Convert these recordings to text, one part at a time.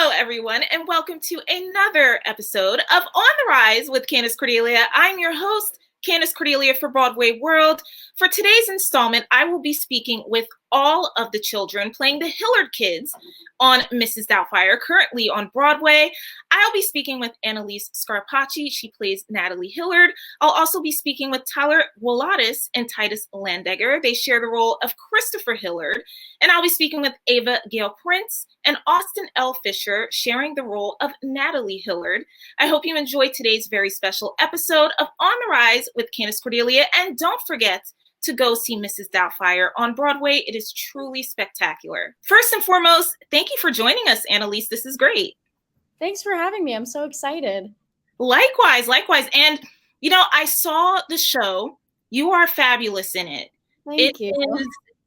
Hello, everyone, and welcome to another episode of On the Rise with Candace Cordelia. I'm your host, Candace Cordelia for BroadwayWorld. For today's installment, I will be speaking with all of the children playing the Hillard kids on Mrs. Doubtfire, currently on Broadway. I'll be speaking with Analise Scarpaci. She plays Natalie Hillard. I'll also be speaking with Tyler Wladis and Titus Landegger. They share the role of Christopher Hillard. And I'll be speaking with Ava Gail Prince and Austin Elle Fisher, sharing the role of Natalie Hillard. I hope you enjoyed today's very special episode of On the Rise with Candace Cordelia. And don't forget to go see Mrs. Doubtfire on Broadway. It is truly spectacular. First and foremost, thank you for joining us, Analise. This is great. Thanks for having me. I'm so excited. Likewise. And, I saw the show. You are fabulous in it. Thank you.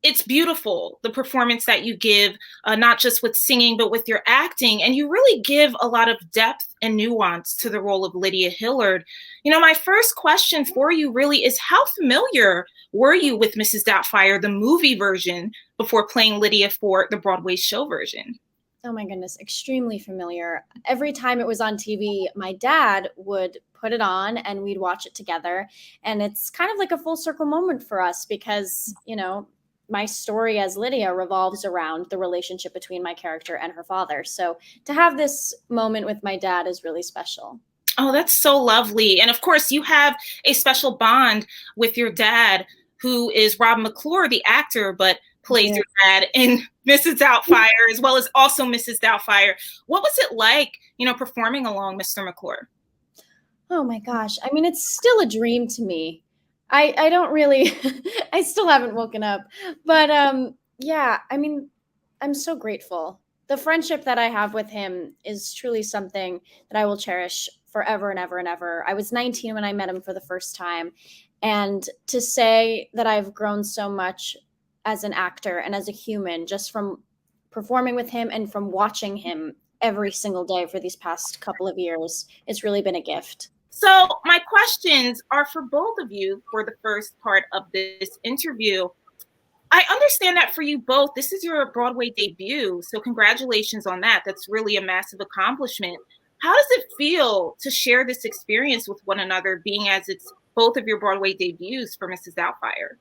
It's beautiful, the performance that you give, not just with singing, but with your acting. And you really give a lot of depth and nuance to the role of Lydia Hillard. My first question for you really is, how familiar were you with Mrs. Doubtfire, the movie version, before playing Lydia for the Broadway show version? Oh my goodness, extremely familiar. Every time it was on TV, my dad would put it on and we'd watch it together. And it's kind of like a full circle moment for us because, my story as Lydia revolves around the relationship between my character and her father. So to have this moment with my dad is really special. Oh, that's so lovely. And of course, you have a special bond with your dad, who is Rob McClure, the actor, but plays your dad in Mrs. Doubtfire, as well as also Mrs. Doubtfire. What was it like, performing along Mr. McClure? Oh my gosh. I mean, it's still a dream to me. I don't really, I still haven't woken up, but yeah, I mean, I'm so grateful. The friendship that I have with him is truly something that I will cherish forever and ever and ever. I was 19 when I met him for the first time. And to say that I've grown so much as an actor and as a human, just from performing with him and from watching him every single day for these past couple of years, it's really been a gift. So my questions are for both of you for the first part of this interview. I understand that for you both, this is your Broadway debut. So congratulations on that. That's really a massive accomplishment. How does it feel to share this experience with one another, being as it's both of your Broadway debuts for Mrs. Doubtfire?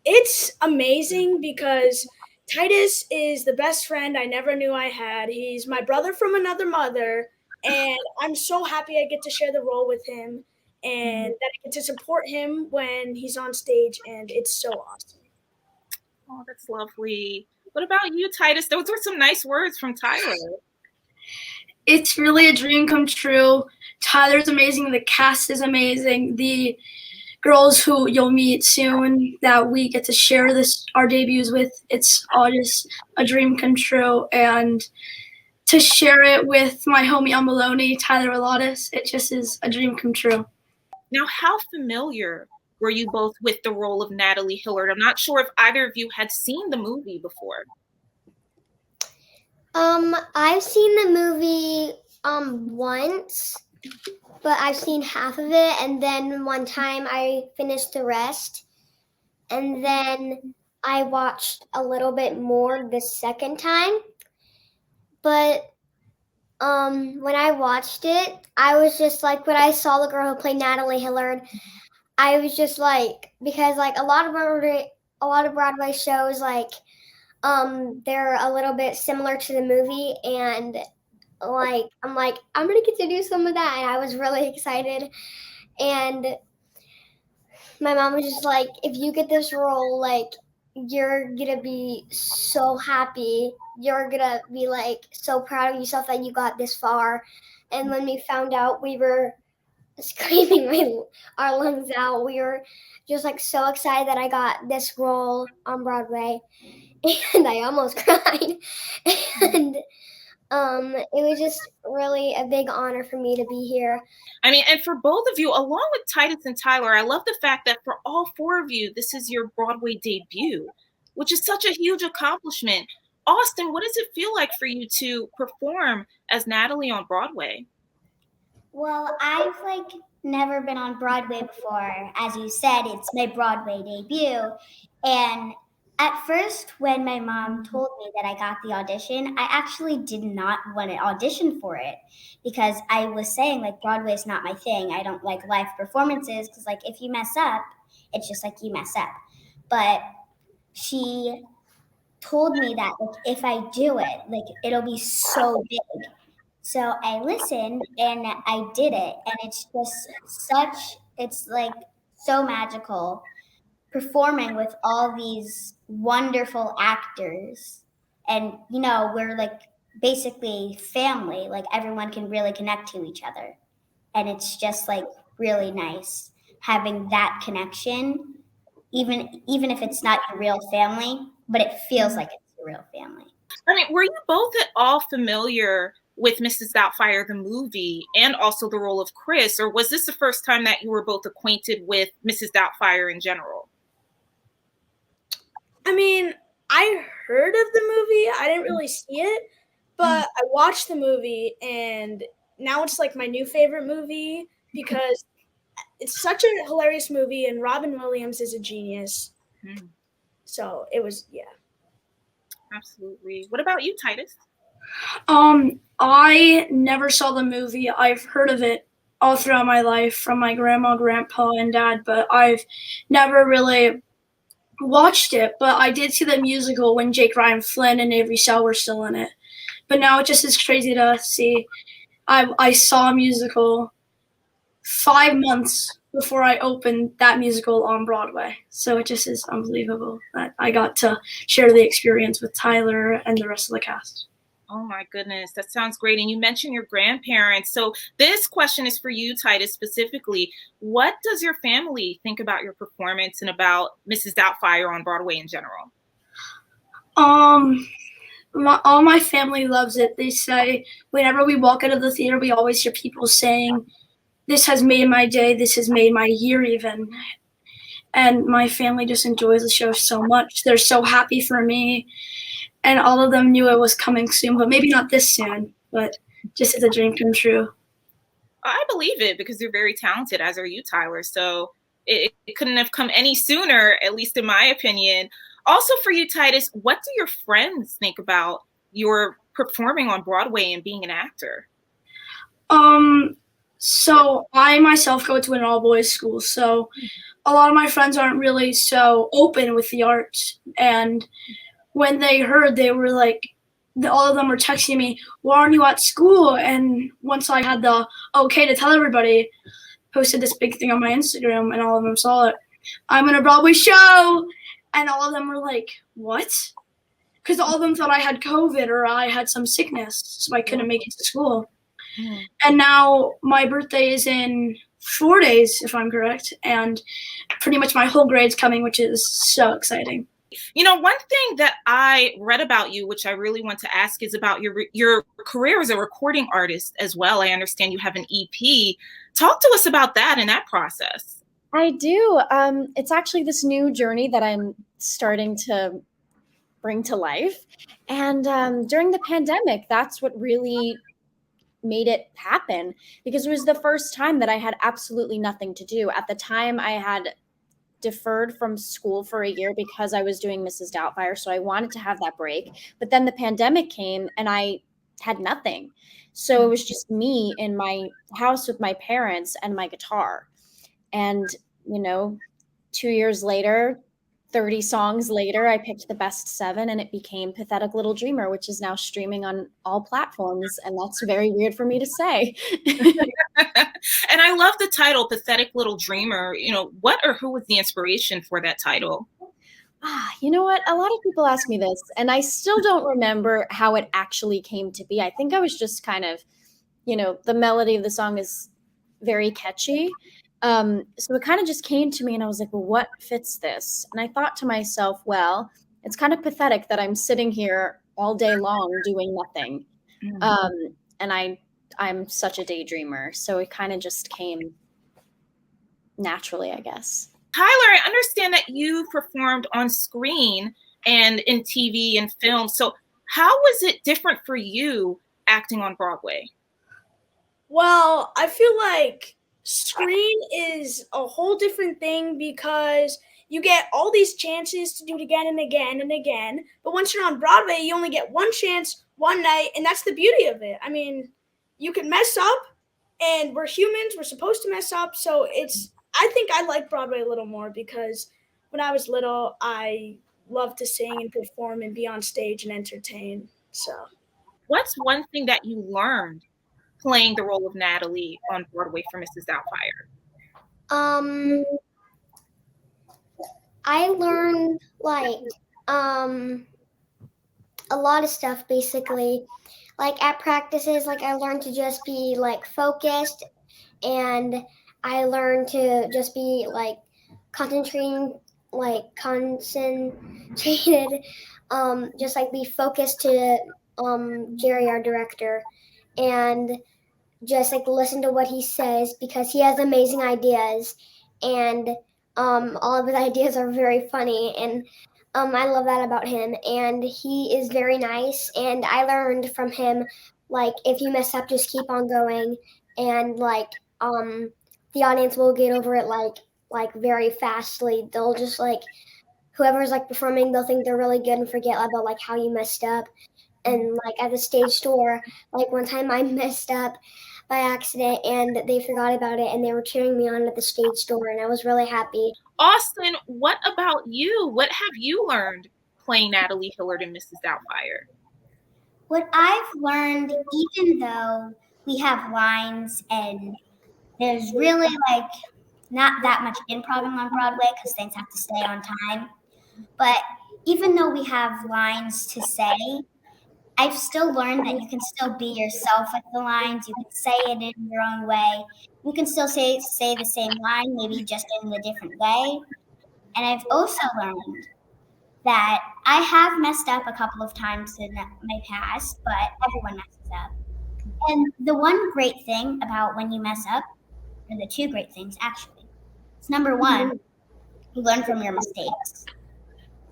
It's amazing because Titus is the best friend I never knew I had. He's my brother from another mother. And I'm so happy I get to share the role with him and that I get to support him when he's on stage, and it's so awesome. Oh, that's lovely. What about you, Titus? Those were some nice words from Tyler. It's really a dream come true. Tyler's amazing. The cast is amazing. The girls who you'll meet soon that we get to share our debuts with, it's all just a dream come true. And to share it with my homie on Maloney, Tyler Wladis, it just is a dream come true. Now, how familiar were you both with the role of Natalie Hillard? I'm not sure if either of you had seen the movie before. I've seen the movie once, but I've seen half of it, and then one time I finished the rest, and then I watched a little bit more the second time. But when I watched it, I was just like, when I saw the girl who played Natalie Hillard, I was just like, because like a lot of Broadway shows, like they're a little bit similar to the movie, and like I'm gonna get to do some of that, and I was really excited. And my mom was just like, if you get this role, like you're gonna be so happy. You're gonna be like so proud of yourself that you got this far. And when we found out, we were screaming our lungs out. We were just like so excited that I got this role on Broadway, and I almost cried. And it was just really a big honor for me to be here. I mean, and for both of you, along with Titus and Tyler, I love the fact that for all four of you, this is your Broadway debut, which is such a huge accomplishment. Austin, what does it feel like for you to perform as Natalie on Broadway? Well, I've never been on Broadway before. As you said, it's my Broadway debut. And At first, when my mom told me that I got the audition, I actually did not want to audition for it because I was saying, like, Broadway is not my thing. I don't like live performances because, like, if you mess up, it's just like you mess up. But she told me that, like, if I do it, like, it'll be so big. So I listened and I did it. And it's just it's like so magical performing with all these wonderful actors. And, we're like basically family, like everyone can really connect to each other. And it's just like really nice having that connection, even if it's not your real family, but it feels like it's your real family. I mean, were you both at all familiar with Mrs. Doubtfire, the movie, and also the role of Chris, or was this the first time that you were both acquainted with Mrs. Doubtfire in general? I mean, I heard of the movie. I didn't really see it, but I watched the movie, and now it's like my new favorite movie because it's such a hilarious movie, and Robin Williams is a genius. So it was, yeah. Absolutely. What about you, Titus? I never saw the movie. I've heard of it all throughout my life from my grandma, grandpa, and dad, but I've never really watched it. But I did see the musical when Jake Ryan Flynn and Avery Sell were still in it. But now it just is crazy to see. I saw a musical 5 months before I opened that musical on Broadway. So it just is unbelievable that I got to share the experience with Tyler and the rest of the cast. Oh my goodness, that sounds great. And you mentioned your grandparents. So this question is for you, Titus, specifically. What does your family think about your performance and about Mrs. Doubtfire on Broadway in general? All my family loves it. They say whenever we walk out of the theater, we always hear people saying, "This has made my day. This has made my year even." And my family just enjoys the show so much. They're so happy for me. And all of them knew it was coming soon, but maybe not this soon, but just as a dream come true. I believe it because you're very talented, as are you, Tyler. So it couldn't have come any sooner, at least in my opinion. Also for you, Titus, what do your friends think about your performing on Broadway and being an actor? So I myself go to an all-boys school, so a lot of my friends aren't really so open with the arts. And when they heard, they were like, all of them were texting me, "Why aren't you at school?" And once I had the okay to tell everybody, posted this big thing on my Instagram, and all of them saw it. "I'm in a Broadway show!" And all of them were like, "What?" Because all of them thought I had COVID or I had some sickness, so I couldn't make it to school. And now my birthday is in 4 days, if I'm correct, and pretty much my whole grade's coming, which is so exciting. You know, one thing that I read about you, which I really want to ask, is about your career as a recording artist as well. I understand you have an EP. Talk to us about that and that process. I do. It's actually this new journey that I'm starting to bring to life. And during the pandemic, that's what really made it happen, because it was the first time that I had absolutely nothing to do. At the time, I had deferred from school for a year because I was doing Mrs. Doubtfire, so I wanted to have that break. But then the pandemic came and I had nothing. So it was just me in my house with my parents and my guitar. And, 2 years later, 30 songs later, I picked the best 7 and it became Pathetic Little Dreamer, which is now streaming on all platforms. And that's very weird for me to say. And I love the title, Pathetic Little Dreamer. What or who was the inspiration for that title? You know what? A lot of people ask me this, and I still don't remember how it actually came to be. I think I was just kind of, the melody of the song is very catchy. So it kind of just came to me and I was like, well, what fits this? And I thought to myself, well, it's kind of pathetic that I'm sitting here all day long doing nothing. And I'm such a daydreamer. So it kind of just came naturally, I guess. Tyler, I understand that you performed on screen and in TV and film. So how was it different for you acting on Broadway? Well, I feel like screen is a whole different thing because you get all these chances to do it again and again and again. But once you're on Broadway, you only get one chance, one night, and that's the beauty of it. I mean, you can mess up, and we're humans. We're supposed to mess up. So I think I like Broadway a little more because when I was little, I loved to sing and perform and be on stage and entertain. So, what's one thing that you learned playing the role of Natalie on Broadway for Mrs. Doubtfire? I learned like a lot of stuff basically. Like at practices, like I learned to just be like focused, and I learned to just be like concentrated, just like be focused to Jerry, our director, and just like listen to what he says because he has amazing ideas, and all of his ideas are very funny, and I love that about him, and he is very nice, and I learned from him, like, if you mess up, just keep on going, and, like, the audience will get over it, like very fastly. They'll just, like, whoever's, like, performing, they'll think they're really good and forget about, like, how you messed up, and, like, at the stage door, like, one time I messed up by accident, and they forgot about it, and they were cheering me on at the stage door, and I was really happy. Austin, what about you? What have you learned playing Natalie Hillard and Mrs. Doubtfire? What I've learned, even though we have lines and there's really like not that much improv on Broadway because things have to stay on time, but even though we have lines to say, I've still learned that you can still be yourself with the lines. You can say it in your own way. You can still say the same line, maybe just in a different way. And I've also learned that I have messed up a couple of times in my past, but everyone messes up. And the one great thing about when you mess up, or the two great things actually, is number one, you learn from your mistakes.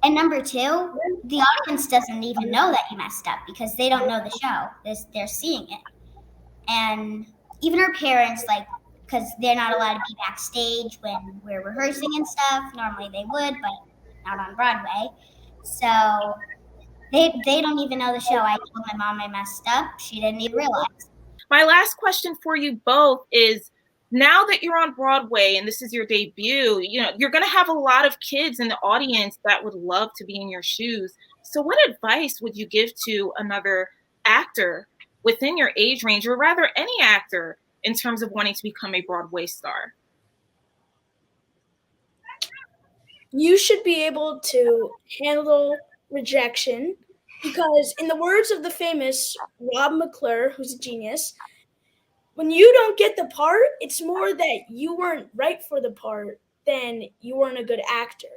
And number two, the audience doesn't even know that you messed up because they don't know the show. They're seeing it. And even our parents, like, because they're not allowed to be backstage when we're rehearsing and stuff. Normally they would, but not on Broadway. So they don't even know the show. I told my mom I messed up. She didn't even realize. My last question for you both is, now that you're on Broadway and this is your debut, you're going to have a lot of kids in the audience that would love to be in your shoes. So what advice would you give to another actor within your age range, or rather any actor, in terms of wanting to become a Broadway star? You should be able to handle rejection because, in the words of the famous Rob McClure, who's a genius, when you don't get the part, it's more that you weren't right for the part than you weren't a good actor.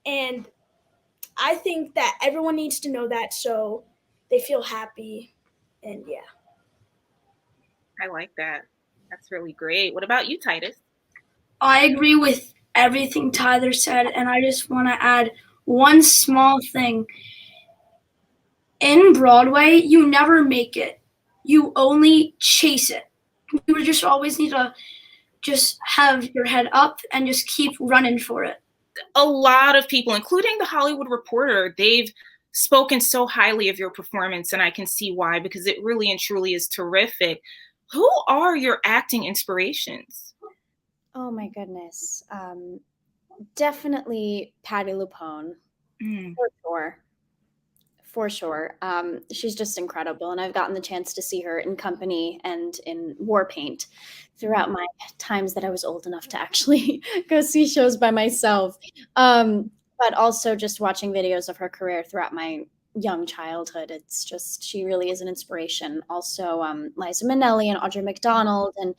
And I think that everyone needs to know that so they feel happy. And yeah. I like that. That's really great. What about you, Titus? I agree with everything Tyler said, and I just want to add one small thing. In Broadway, you never make it. You only chase it. You just always need to just have your head up and just keep running for it. A lot of people, including the Hollywood Reporter, they've spoken so highly of your performance, and I can see why, because it really and truly is terrific. Who are your acting inspirations? Oh my goodness. Definitely Patti LuPone, for sure. For sure. She's just incredible. And I've gotten the chance to see her in company and in war paint throughout my times that I was old enough to actually go see shows by myself. But also just watching videos of her career throughout my young childhood. It's just, she really is an inspiration. Also, Liza Minnelli and Audra McDonald. And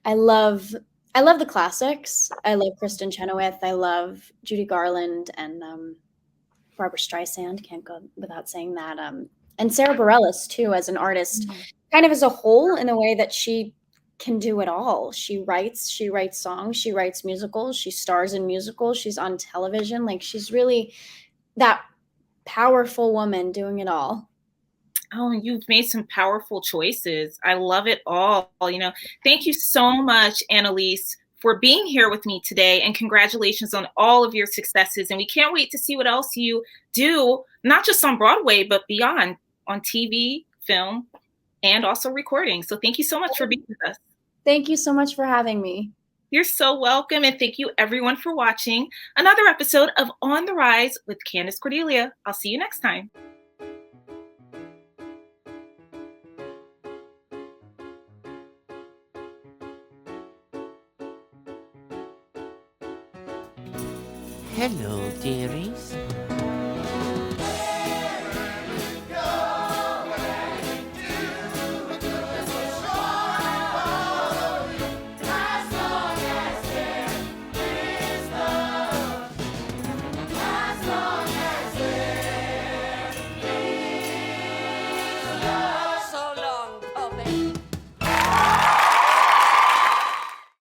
I love the classics. I love Kristen Chenoweth. I love Judy Garland and Barbara Streisand, can't go without saying that. And Sarah Bareilles too, as an artist, kind of as a whole, in a way that she can do it all. She writes songs, she writes musicals, she stars in musicals, she's on television. Like, she's really that powerful woman doing it all. Oh, you've made some powerful choices. I love it all. Thank you so much, Analise, for being here with me today, and congratulations on all of your successes. And we can't wait to see what else you do, not just on Broadway, but beyond, on TV, film, and also recording. So thank you so much for being with us. Thank you so much for having me. You're so welcome, and thank you everyone for watching another episode of On the Rise with Candace Cordelia. I'll see you next time. Hello, dearies.